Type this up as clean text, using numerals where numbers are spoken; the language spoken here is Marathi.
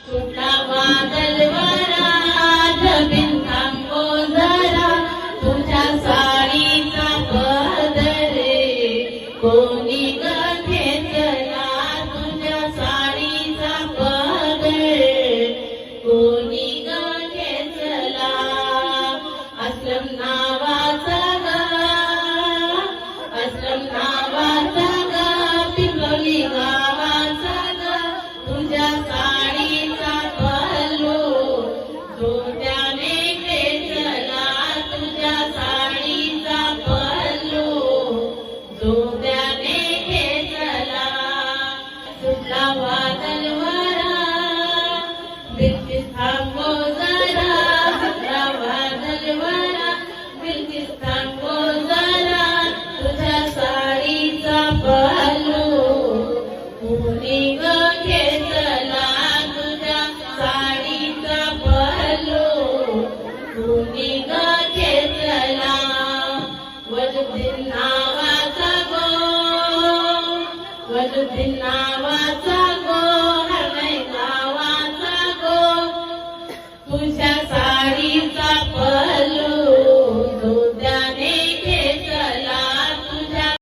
सुटला वादळ वारा जमीन थांबो जरा तुझ्या साडीचा पदर कोणी ग घेतला तुझ्या साडीचा पदर कोणी ग घेतला अस्लम नावाचा ग अस्लम नावाचा ग पिंपळी गावाचा ग तुझ्या साडीचा पल्लू जोड्याने खेचला तुझ्या साडीचा पल्लू जोड्याने खेचला सुटला वादळ वारा बिलकीस थांबो जरा सुटला वादळ वारा बिलकीस थांबो जरा तुझ्या साडीचा पल्लू कोणी ग घेतला तुझ्या साडीचा पल्लू कोणी ग घेतला वजुद्दीन नावाचा गो वजुद्दीन नावाचा गो हरणे गावाचा गो तुझ्या